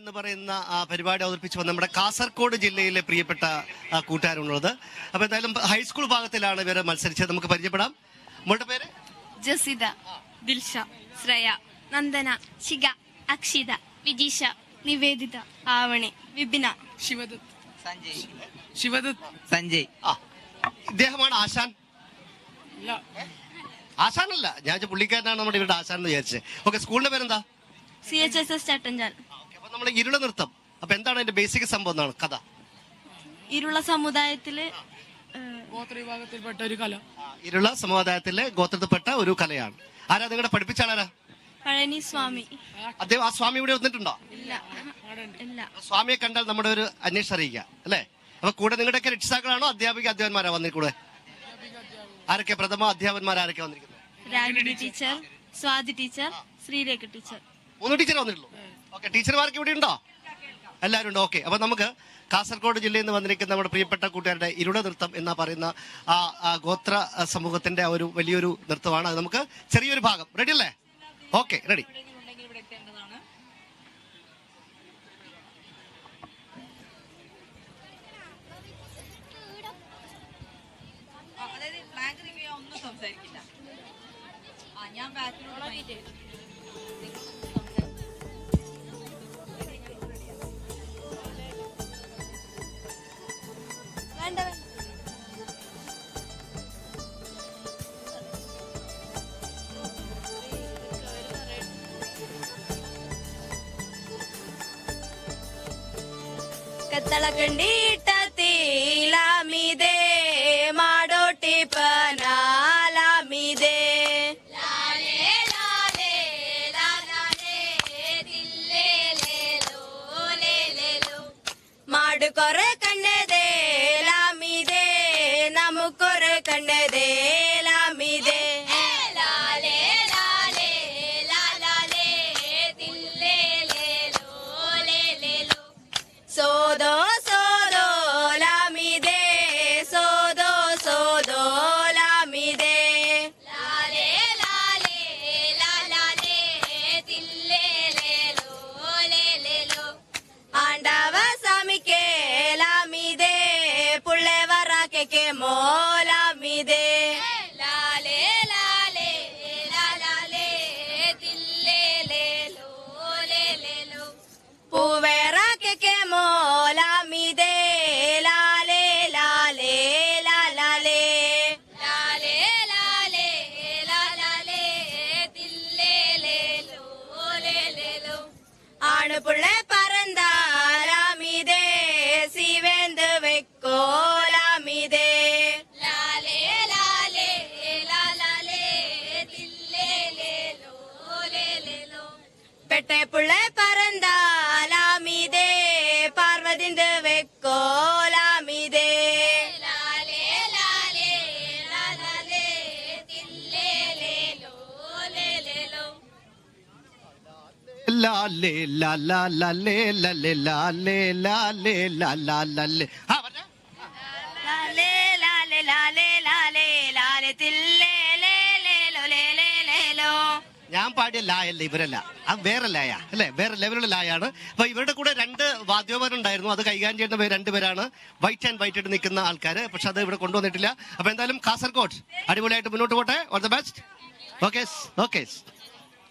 എന്ന് പറയുന്ന പരിപാടി അവതരിപ്പിച്ച് വന്ന നമ്മുടെ കാസർഗോഡ് ജില്ലയിലെ പ്രിയപ്പെട്ട കൂട്ടുകാരുള്ളത്. അപ്പൊ എന്തായാലും ഹൈസ്കൂൾ ഭാഗത്തിലാണ് ഇവരെ മത്സരിച്ചത്. നമുക്ക് പരിചയപ്പെടാം. മോളുടെ പേര്? ജസിത, ദിൽഷ, ശ്രേയ, നന്ദന, ശിഖ, അക്ഷിത, വിജീഷ, നിവേദിത, ആവണി, വിപിന, ശിവദത്ത്, സഞ്ജയ്. ഇദ്ദേഹമാണ് ആശാൻ? ആശാനല്ല, ഞാൻ പുള്ളിക്കാരനാണ് നമ്മുടെ ഇവരുടെ ആശാൻ എന്ന് വിചാരിച്ചത്. ഓക്കെ, സ്കൂളിന്റെ പേരെന്താ? CHSS ചട്ടഞ്ചാൽ. അപ്പൊ നമ്മുടെ ഇരുള നൃത്തം, അപ്പൊ എന്താണ് അതിന്റെ ബേസിക് സംഭവം, എന്താണ് കഥ? ഇരുള സമുദായത്തില് ഗോത്രവിഭാഗത്തിൽപ്പെട്ട ഒരു കല. ഇരുള സമുദായത്തിലെ ഗോത്രത്തിൽപ്പെട്ട ഒരു കലയാണ്. ആരാ നിങ്ങളുടെ പഠിപ്പിച്ച ആളാരാ? പഴനി സ്വാമി. അദ്ദേഹം ആ സ്വാമി ഇവിടെ വന്നിട്ടുണ്ടോ? ഇല്ല. സ്വാമിയെ കണ്ടാൽ നമ്മുടെ ഒരു അന്വേഷണം അറിയിക്കുക അല്ലേ? അപ്പൊ കൂടെ നിങ്ങളുടെയൊക്കെ രക്ഷിതാക്കളാണോ അധ്യാപകന്മാരാ വന്നിട്ട് കൂടെ? ആരൊക്കെ പ്രഥമ അധ്യാപകന്മാർ ആരൊക്കെ വന്നിരിക്കുന്നത്? Ragini teacher, Swathi teacher, Sreerekha teacher. 3 teacher വന്നിട്ടുള്ളൂ. ഓക്കെ, ടീച്ചർമാർക്ക് ഇവിടെ ഉണ്ടോ? എല്ലാവരും ഉണ്ടോ? ഓക്കെ, അപ്പൊ നമുക്ക് കാസർഗോഡ് ജില്ലയിൽ നിന്ന് വന്നിരിക്കുന്ന നമ്മുടെ പ്രിയപ്പെട്ട കൂട്ടുകാരുടെ ഇരുള നൃത്തം എന്ന് പറയുന്ന ആ ഗോത്ര സമൂഹത്തിന്റെ ഒരു വലിയൊരു നൃത്തമാണ്. അത് നമുക്ക് ചെറിയൊരു ഭാഗം റെഡി അല്ലേ? Okay, ready. സംസാരിക്കില്ല. ഞാൻ കത്തള കണ്ടിട്ട തീലാമിതേ മാടോട്ടി പനാലാമിതേ മാട് കൊറേ കണ്ണതേ ലാമിതേ നമുക്കൊരു കണ്ണതേ ലാമിതേ സോദോ സോദോ ലാമിതേ സോദോ സോദോ ലാമിതേ ആണ്ടവ സ്വാമിക്കേ ലാമിതേ പുള്ളവറാക്കേ മോലാമിതേ പൂവേറാക്കേ മോലാമിതേ ലാലേ ലാലേ ലാലേ ആണ് പുള്ളേ പറന്താലാമിതേ സിവേന്ത് വെക്കോലാമിതേ പെട്ടെ പുള്ളേ പറന്താലാമിതേ പാർവതിന്ത് വെക്കോലാമിതേ ലാലേ ലാലാ ലാലേ ലാലേ ലാലേ ലാലേ ലാലാ ലാലേ. ലാലേ ലാലേ ലാലേ ലാലേ ലാലേ തില്ലേ ലേ ലേ ലോ ലേ ലേ ലേ ലോ. ഞാൻ പാടിയ ലായല്ല, ഇവരല്ല, അത് വേറെ ലായ അല്ലെ, വേറെ ലെവലുള്ള ലായാണ്. അപ്പൊ ഇവരുടെ കൂടെ 2 വാദ്യോപകരണമുണ്ടായിരുന്നു. അത് കൈകാര്യം ചെയ്യുന്ന 2 പേരാണ് വൈറ്റ് ആൻഡ് വൈറ്റ് ആയിട്ട് നിൽക്കുന്ന ആൾക്കാര്. പക്ഷെ അത് ഇവിടെ കൊണ്ടുവന്നിട്ടില്ല. അപ്പൊ എന്തായാലും കാസർഗോഡ് അടിപൊളിയായിട്ട് മുന്നോട്ട് പോട്ടെ. All the best. ഓക്കെ.